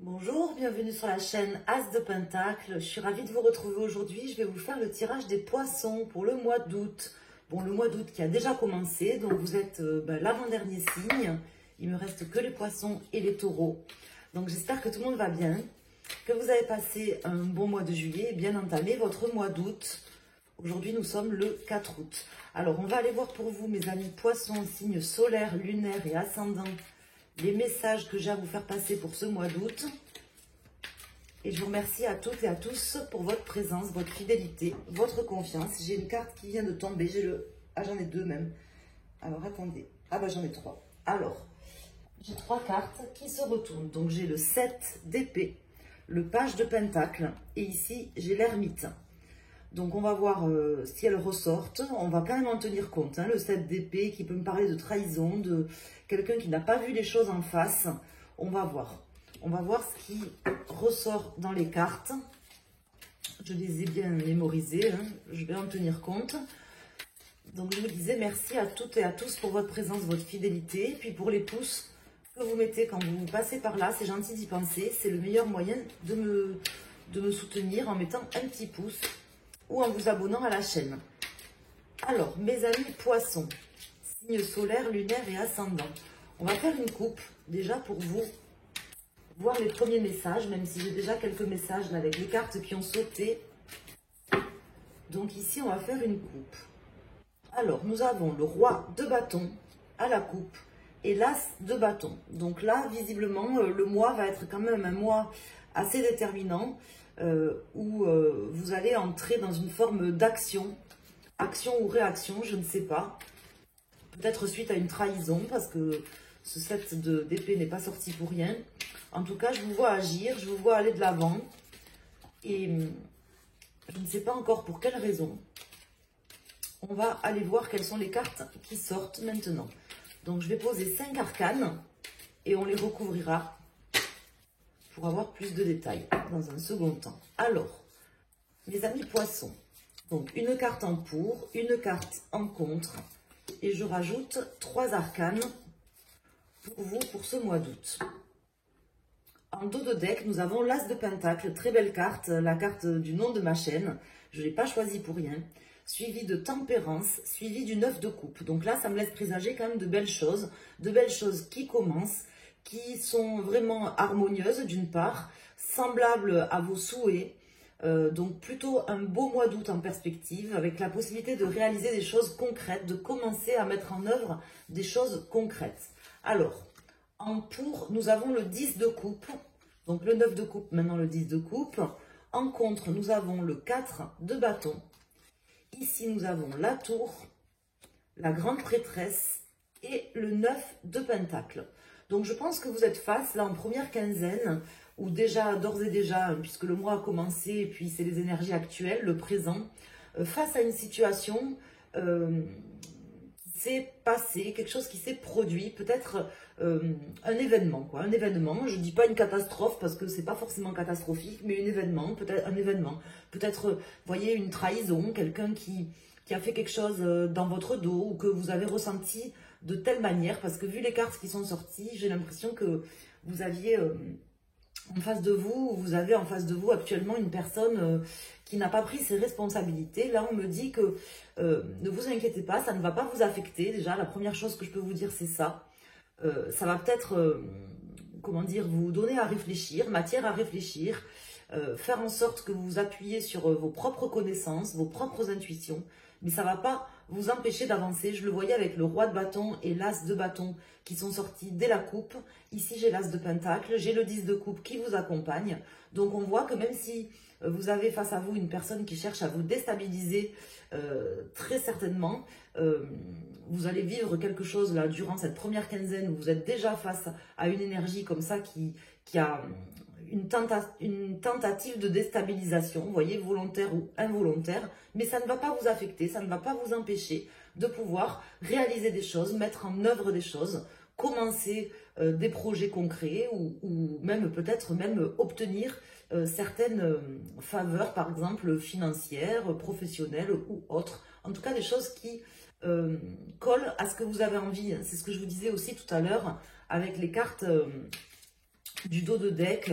Bonjour, bienvenue sur la chaîne As de Pentacle. Je suis ravie de vous retrouver aujourd'hui. Je vais vous faire le tirage des poissons pour le mois d'août. Bon, le mois d'août qui a déjà commencé, donc vous êtes l'avant-dernier signe. Il me reste que les poissons et les taureaux. Donc j'espère que tout le monde va bien, que vous avez passé un bon mois de juillet et bien entamé votre mois d'août. Aujourd'hui, nous sommes le 4 août. Alors, on va aller voir pour vous, mes amis poissons, signes solaires, lunaires et ascendants, les messages que j'ai à vous faire passer pour ce mois d'août. Et je vous remercie à toutes et à tous pour votre présence, votre fidélité, votre confiance. J'ai une carte qui vient de tomber. J'en ai deux même. Alors, attendez. Ah bah j'en ai trois. Alors, j'ai trois cartes qui se retournent. Donc, j'ai le 7 d'épée, le page de pentacle et ici, j'ai l'ermite. Donc, on va voir si elles ressortent. On va quand même en tenir compte. Hein, le 7 d'épée qui peut me parler de trahison, de quelqu'un qui n'a pas vu les choses en face. On va voir. On va voir ce qui ressort dans les cartes. Je les ai bien mémorisées. Hein, je vais en tenir compte. Donc, je vous disais merci à toutes et à tous pour votre présence, votre fidélité. Et puis, pour les pouces que vous mettez quand vous passez par là, c'est gentil d'y penser. C'est le meilleur moyen de me soutenir en mettant un petit pouce ou en vous abonnant à la chaîne. Alors, mes amis poissons, signes solaires, lunaires et ascendants. On va faire une coupe, déjà pour vous voir les premiers messages, même si j'ai déjà quelques messages là, avec les cartes qui ont sauté. Donc ici, on va faire une coupe. Alors, nous avons le roi de bâton à la coupe et l'as de bâton. Donc là, visiblement, le mois va être quand même un mois assez déterminant, où vous allez entrer dans une forme d'action, action ou réaction, je ne sais pas. Peut-être suite à une trahison, parce que ce 7 d'épée n'est pas sorti pour rien. En tout cas, je vous vois agir, je vous vois aller de l'avant. Et je ne sais pas encore pour quelle raison. On va aller voir quelles sont les cartes qui sortent maintenant. Donc, je vais poser 5 arcanes et on les recouvrira pour avoir plus de détails dans un second temps. Alors, mes amis poissons, donc une carte en pour, une carte en contre, et je rajoute 3 arcanes pour vous pour ce mois d'août. En dos de deck, nous avons l'as de pentacle, très belle carte, la carte du nom de ma chaîne, je ne l'ai pas choisie pour rien, suivi de tempérance, suivi du 9 de coupe. Donc là, ça me laisse présager quand même de belles choses qui commencent, qui sont vraiment harmonieuses d'une part, semblables à vos souhaits. Donc plutôt un beau mois d'août en perspective, avec la possibilité de réaliser des choses concrètes, de commencer à mettre en œuvre des choses concrètes. Alors, en pour, nous avons le 10 de coupe, donc le 9 de coupe, maintenant le 10 de coupe. En contre, nous avons le 4 de bâton. Ici, nous avons la tour, la grande prêtresse et le 9 de pentacle. Donc, je pense que vous êtes face, là, en première quinzaine, ou déjà, d'ores et déjà, puisque le mois a commencé, et puis c'est les énergies actuelles, le présent, face à une situation qui s'est passée, quelque chose qui s'est produit, peut-être un événement, quoi, un événement. Je ne dis pas une catastrophe, parce que c'est pas forcément catastrophique, mais un événement, peut-être, vous voyez, une trahison, quelqu'un qui a fait quelque chose dans votre dos, ou que vous avez ressenti de telle manière, parce que vu les cartes qui sont sorties, j'ai l'impression que vous aviez en face de vous, vous avez en face de vous actuellement une personne qui n'a pas pris ses responsabilités. Là, on me dit que ne vous inquiétez pas, ça ne va pas vous affecter. Déjà, la première chose que je peux vous dire, c'est ça. Ça va peut-être, comment dire, vous donner à réfléchir, matière à réfléchir, faire en sorte que vous vous appuyez sur vos propres connaissances, vos propres intuitions, mais ça ne va pas vous empêcher d'avancer. Je le voyais avec le roi de bâton et l'as de bâton qui sont sortis dès la coupe. Ici, j'ai l'as de pentacle, j'ai le 10 de coupe qui vous accompagne. Donc, on voit que même si vous avez face à vous une personne qui cherche à vous déstabiliser, très certainement, vous allez vivre quelque chose là durant cette première quinzaine où vous êtes déjà face à une énergie comme ça qui a une tentative de déstabilisation, vous voyez, volontaire ou involontaire, mais ça ne va pas vous affecter, ça ne va pas vous empêcher de pouvoir réaliser des choses, mettre en œuvre des choses, commencer des projets concrets ou même peut-être même obtenir certaines faveurs, par exemple financières, professionnelles ou autres. En tout cas, des choses qui collent à ce que vous avez envie. C'est ce que je vous disais aussi tout à l'heure avec les cartes du dos de deck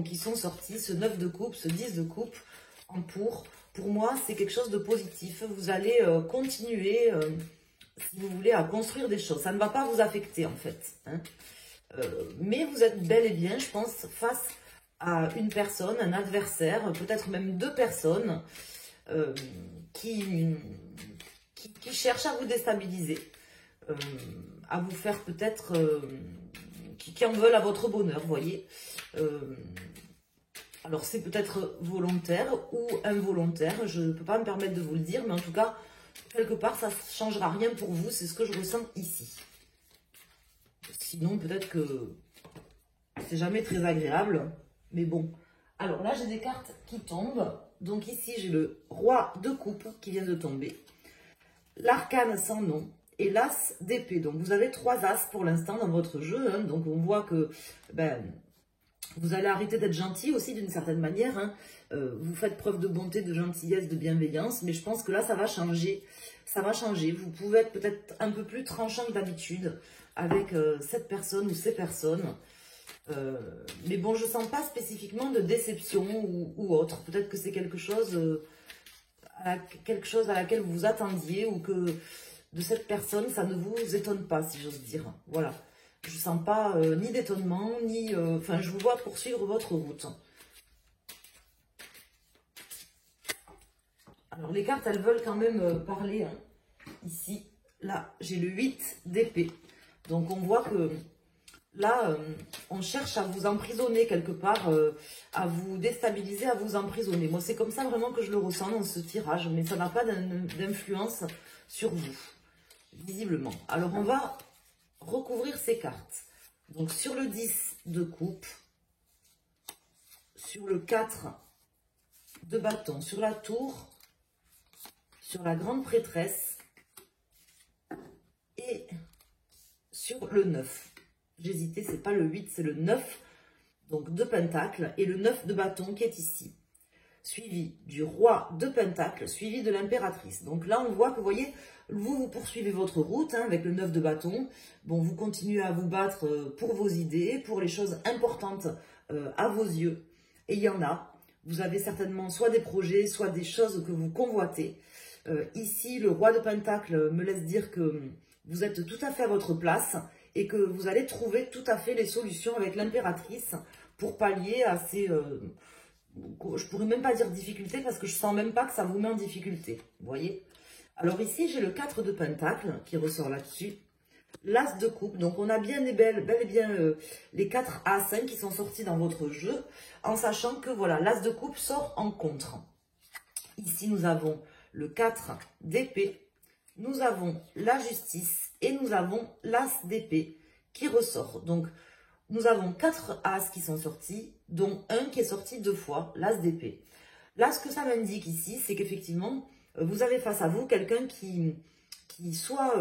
qui sont sortis, ce 9 de coupe, ce 10 de coupe en pour moi, c'est quelque chose de positif. Vous allez continuer, si vous voulez, à construire des choses. Ça ne va pas vous affecter, en fait. Hein. Mais vous êtes bel et bien, je pense, face à une personne, un adversaire, peut-être même deux personnes qui cherchent à vous déstabiliser, à vous faire peut-être... qui en veulent à votre bonheur, vous voyez. Alors, c'est peut-être volontaire ou involontaire, je ne peux pas me permettre de vous le dire, mais en tout cas, quelque part, ça ne changera rien pour vous, c'est ce que je ressens ici. Sinon, peut-être que c'est jamais très agréable, mais bon. Alors là, j'ai des cartes qui tombent. Donc ici, j'ai le roi de coupe qui vient de tomber, l'arcane sans nom et l'as d'épée. Donc, vous avez 3 as pour l'instant dans votre jeu, hein. Donc, on voit que... vous allez arrêter d'être gentil aussi d'une certaine manière. Hein. Vous faites preuve de bonté, de gentillesse, de bienveillance. Mais je pense que là, ça va changer. Ça va changer. Vous pouvez être peut-être un peu plus tranchant que d'habitude avec cette personne ou ces personnes. Mais bon, je ne sens pas spécifiquement de déception ou autre. Peut-être que c'est quelque chose à laquelle vous vous attendiez ou que de cette personne, ça ne vous étonne pas, si j'ose dire. Voilà. Je ne sens pas ni d'étonnement, ni... Enfin, je vous vois poursuivre votre route. Alors, les cartes, elles veulent quand même parler. Hein. Ici, là, j'ai le 8 d'épée. Donc, on voit que là, on cherche à vous emprisonner quelque part, à vous déstabiliser, à vous emprisonner. Moi, c'est comme ça vraiment que je le ressens dans ce tirage, mais ça n'a pas d'influence sur vous, visiblement. Alors, on va... recouvrir ces cartes. Donc sur le 10 de coupe, sur le 4 de bâton, sur la tour, sur la grande prêtresse et sur le 9. J'hésitais, c'est pas le 8, c'est le 9, donc de pentacle et le 9 de bâton qui est ici. Suivi du roi de pentacle, suivi de l'impératrice. Donc là, on voit que, vous voyez, vous poursuivez votre route hein, avec le 9 de bâton. Bon, vous continuez à vous battre pour vos idées, pour les choses importantes à vos yeux. Et il y en a. Vous avez certainement soit des projets, soit des choses que vous convoitez. Ici, le roi de pentacle me laisse dire que vous êtes tout à fait à votre place et que vous allez trouver tout à fait les solutions avec l'impératrice pour pallier à ces... je pourrais même pas dire difficulté parce que je sens même pas que ça vous met en difficulté. Vous voyez? Alors ici, j'ai le 4 de pentacle qui ressort là-dessus. L'as de coupe. Donc, on a bien et bel et bien les 4 as hein, qui sont sortis dans votre jeu. En sachant que, voilà, l'as de coupe sort en contre. Ici, nous avons le 4 d'épée. Nous avons la justice. Et nous avons l'as d'épée qui ressort. Donc, nous avons 4 as qui sont sortis, dont un qui est sorti 2 fois, l'as d'épée. Là, ce que ça m'indique ici, c'est qu'effectivement, vous avez face à vous quelqu'un qui soit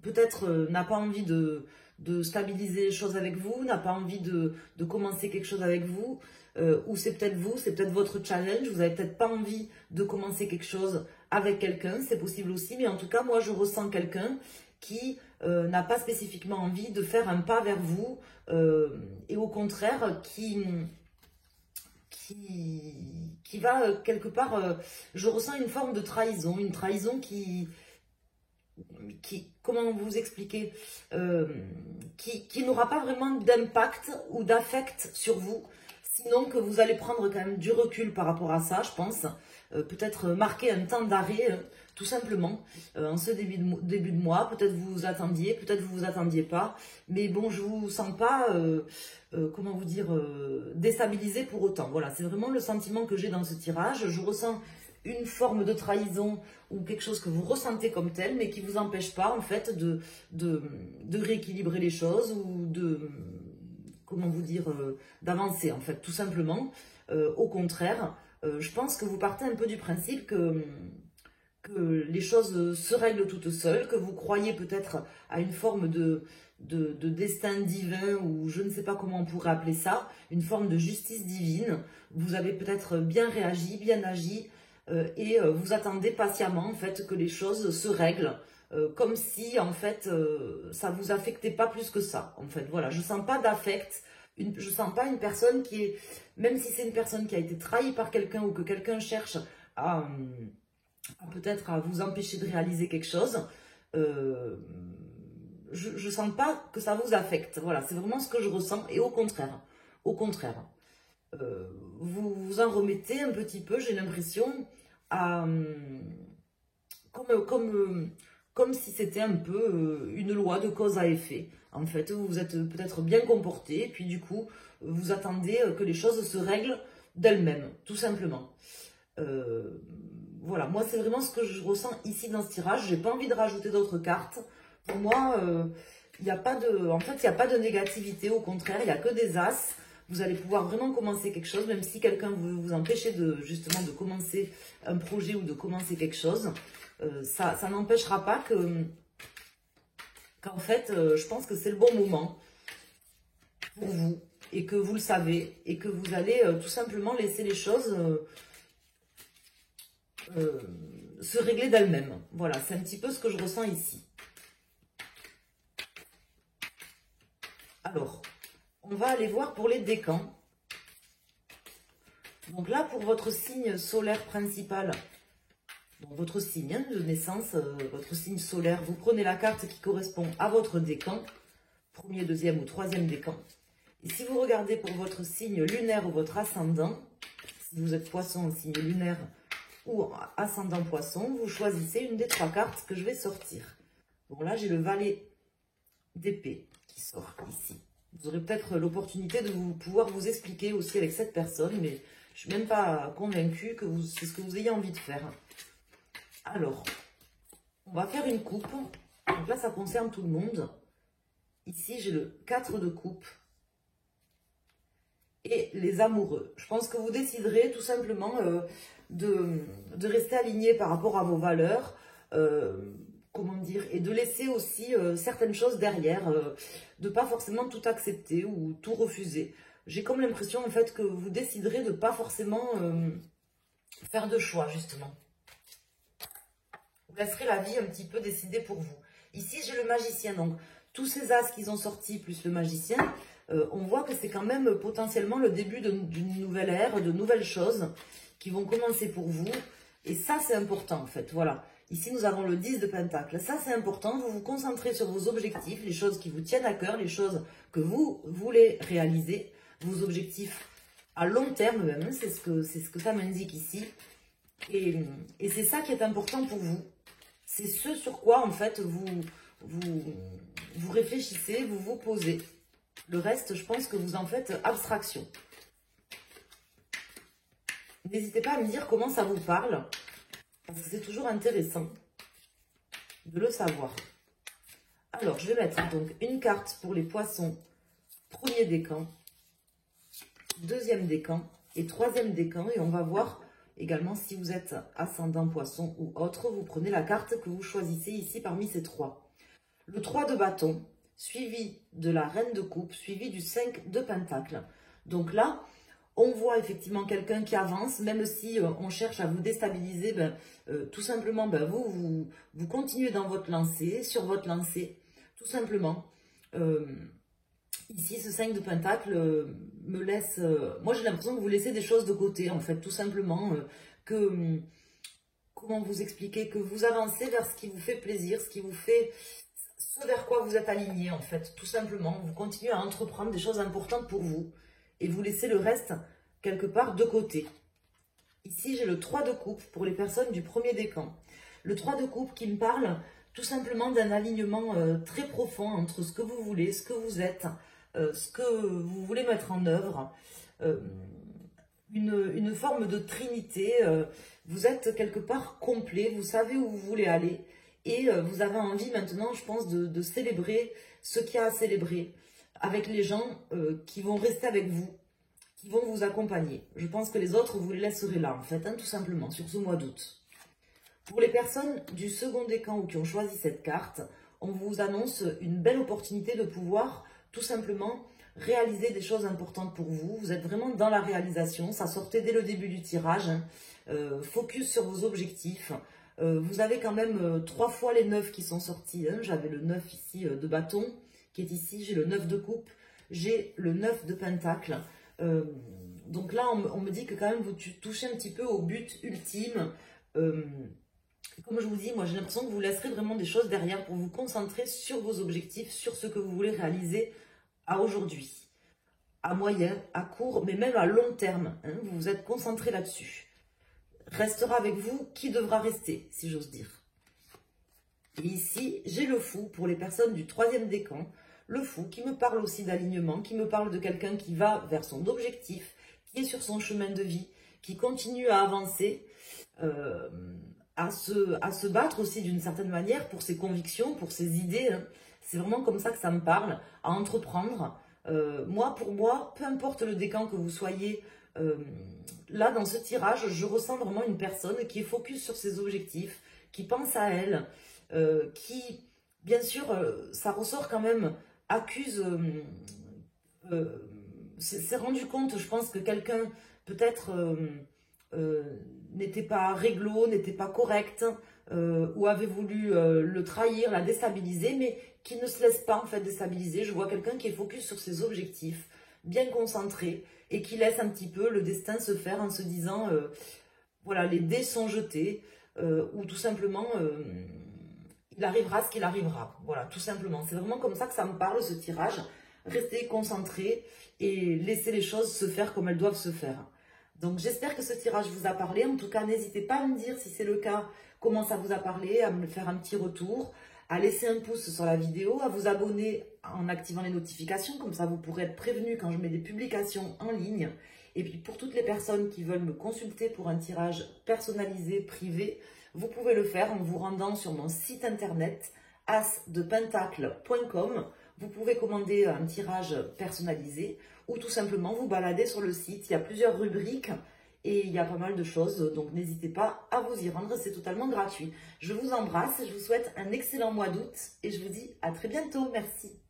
peut-être n'a pas envie de stabiliser les choses avec vous, n'a pas envie de commencer quelque chose avec vous, ou c'est peut-être vous, c'est peut-être votre challenge, vous n'avez peut-être pas envie de commencer quelque chose avec quelqu'un, c'est possible aussi, mais en tout cas, moi, je ressens quelqu'un qui n'a pas spécifiquement envie de faire un pas vers vous, et au contraire, qui va quelque part, je ressens une forme de trahison, une trahison qui comment vous expliquer, qui n'aura pas vraiment d'impact ou d'affect sur vous, sinon que vous allez prendre quand même du recul par rapport à ça, je pense, peut-être marquer un temps d'arrêt, tout simplement, en ce début de mois, peut-être vous vous attendiez, peut-être vous vous attendiez pas, mais bon, je vous sens pas, comment vous dire, déstabilisé pour autant, voilà, c'est vraiment le sentiment que j'ai dans ce tirage, je ressens une forme de trahison ou quelque chose que vous ressentez comme tel, mais qui ne vous empêche pas, en fait, de rééquilibrer les choses ou de, comment vous dire, d'avancer, en fait, tout simplement. Au contraire, je pense que vous partez un peu du principe que les choses se règlent toutes seules, que vous croyez peut-être à une forme de destin divin, ou je ne sais pas comment on pourrait appeler ça, une forme de justice divine. Vous avez peut-être bien réagi, bien agi, et vous attendez patiemment en fait que les choses se règlent comme si en fait ça vous affectait pas plus que ça. En fait, voilà, je sens pas d'affect, je sens pas une personne qui est, même si c'est une personne qui a été trahie par quelqu'un ou que quelqu'un cherche à peut-être à vous empêcher de réaliser quelque chose, je sens pas que ça vous affecte. Voilà, c'est vraiment ce que je ressens et au contraire, vous vous en remettez un petit peu, j'ai l'impression, à comme si c'était un peu une loi de cause à effet. En fait, vous vous êtes peut-être bien comporté, et puis du coup, vous attendez que les choses se règlent d'elles-mêmes, tout simplement. Voilà, moi c'est vraiment ce que je ressens ici dans ce tirage. J'ai pas envie de rajouter d'autres cartes. Pour moi, il n'y a pas de, en fait, il n'y a pas de négativité. Au contraire, il n'y a que des as. Vous allez pouvoir vraiment commencer quelque chose, même si quelqu'un veut vous empêcher de justement de commencer un projet ou de commencer quelque chose. Ça n'empêchera pas qu'en fait, je pense que c'est le bon moment pour vous et que vous le savez et que vous allez tout simplement laisser les choses se régler d'elles-mêmes. Voilà, c'est un petit peu ce que je ressens ici. Alors, on va aller voir pour les décans. Donc là, pour votre signe solaire principal, donc votre signe de naissance, votre signe solaire, vous prenez la carte qui correspond à votre décan, premier, deuxième ou troisième décan. Et si vous regardez pour votre signe lunaire ou votre ascendant, si vous êtes poisson, signe lunaire ou ascendant poisson, vous choisissez une des trois cartes que je vais sortir. Bon, là, j'ai le valet d'épée qui sort ici. Vous aurez peut-être l'opportunité de pouvoir vous expliquer aussi avec cette personne, mais je ne suis même pas convaincue que c'est ce que vous ayez envie de faire. Alors, on va faire une coupe. Donc là, ça concerne tout le monde. Ici, j'ai le 4 de coupe et les amoureux. Je pense que vous déciderez tout simplement de rester aligné par rapport à vos valeurs, comment dire, et de laisser aussi certaines choses derrière, de pas forcément tout accepter ou tout refuser. J'ai comme l'impression en fait que vous déciderez de pas forcément faire de choix justement. Vous laisserez la vie un petit peu décider pour vous. Ici j'ai le magicien, donc tous ces as qu'ils ont sortis plus le magicien, on voit que c'est quand même potentiellement le début d'une nouvelle ère, de nouvelles choses qui vont commencer pour vous. Et ça, c'est important, en fait. Voilà. Ici, nous avons le 10 de Pentacle. Ça, c'est important. Vous vous concentrez sur vos objectifs, les choses qui vous tiennent à cœur, les choses que vous voulez réaliser, vos objectifs à long terme même. C'est ce que ça m'indique ici. Et c'est ça qui est important pour vous. C'est ce sur quoi, en fait, vous réfléchissez, vous vous posez. Le reste, je pense que vous en faites abstraction. N'hésitez pas à me dire comment ça vous parle, parce que c'est toujours intéressant de le savoir. Alors, je vais mettre donc une carte pour les poissons, premier décan, deuxième décan et troisième décan. Et on va voir également si vous êtes ascendant poisson ou autre. Vous prenez la carte que vous choisissez ici parmi ces trois. Le 3 de bâton, suivi de la reine de coupe, suivi du 5 de pentacle. Donc là, on voit effectivement quelqu'un qui avance, même si on cherche à vous déstabiliser, tout simplement, vous continuez dans votre lancée, sur votre lancée, tout simplement. Ici, ce 5 de pentacle me laisse... moi, j'ai l'impression que vous laissez des choses de côté, en fait, tout simplement. Comment vous expliquer? Que vous avancez vers ce qui vous fait plaisir, ce qui vous fait... ce vers quoi vous êtes aligné, en fait, tout simplement. Vous continuez à entreprendre des choses importantes pour vous. Et vous laissez le reste, quelque part, de côté. Ici, j'ai le 3 de coupe pour les personnes du premier décan. Le 3 de coupe qui me parle tout simplement d'un alignement très profond entre ce que vous voulez, ce que vous êtes, ce que vous voulez mettre en œuvre. Une forme de trinité. Vous êtes quelque part complet, vous savez où vous voulez aller. Et vous avez envie maintenant, je pense, de célébrer ce qu'il y a à célébrer avec les gens qui vont rester avec vous, qui vont vous accompagner. Je pense que les autres, vous les laisserez là, en fait, hein, tout simplement, sur ce mois d'août. Pour les personnes du second décan ou qui ont choisi cette carte, on vous annonce une belle opportunité de pouvoir tout simplement réaliser des choses importantes pour vous. Vous êtes vraiment dans la réalisation, ça sortait dès le début du tirage. Hein. Focus sur vos objectifs. Vous avez quand même 3 fois les 9 qui sont sortis. Hein. J'avais le 9 ici de bâton qui est ici. J'ai le 9 de coupe. J'ai le 9 de pentacle. Donc là, on me dit que quand même vous touchez un petit peu au but ultime. Comme je vous dis, moi j'ai l'impression que vous laisserez vraiment des choses derrière pour vous concentrer sur vos objectifs, sur ce que vous voulez réaliser à aujourd'hui, à moyen, à court, mais même à long terme. Hein, vous vous êtes concentré là-dessus. Restera avec vous qui devra rester, si j'ose dire. Et ici, j'ai le fou pour les personnes du 3e décan. Le fou qui me parle aussi d'alignement, qui me parle de quelqu'un qui va vers son objectif, qui est sur son chemin de vie, qui continue à avancer, à se battre aussi d'une certaine manière pour ses convictions, pour ses idées. Hein. C'est vraiment comme ça que ça me parle, à entreprendre. Pour moi, peu importe le décan que vous soyez, là dans ce tirage, je ressens vraiment une personne qui est focus sur ses objectifs, qui pense à elle, qui, bien sûr, ça ressort quand même, accuse, s'est rendu compte, je pense que quelqu'un peut-être n'était pas réglo, n'était pas correct, ou avait voulu le trahir, la déstabiliser, mais qui ne se laisse pas en fait déstabiliser. Je vois quelqu'un qui est focus sur ses objectifs, bien concentré, et qui laisse un petit peu le destin se faire en se disant, voilà, les dés sont jetés, ou tout simplement, il arrivera ce qu'il arrivera. Voilà, tout simplement. C'est vraiment comme ça que ça me parle, ce tirage. Restez concentré et laissez les choses se faire comme elles doivent se faire. Donc j'espère que ce tirage vous a parlé. En tout cas, n'hésitez pas à me dire si c'est le cas, comment ça vous a parlé, à me faire un petit retour, à laisser un pouce sur la vidéo, à vous abonner en activant les notifications, comme ça vous pourrez être prévenu quand je mets des publications en ligne. Et puis pour toutes les personnes qui veulent me consulter pour un tirage personnalisé, privé, vous pouvez le faire en vous rendant sur mon site internet asdepentacle.com. Vous pouvez commander un tirage personnalisé ou tout simplement vous balader sur le site. Il y a plusieurs rubriques et il y a pas mal de choses, donc n'hésitez pas à vous y rendre, c'est totalement gratuit. Je vous embrasse, je vous souhaite un excellent mois d'août et je vous dis à très bientôt. Merci.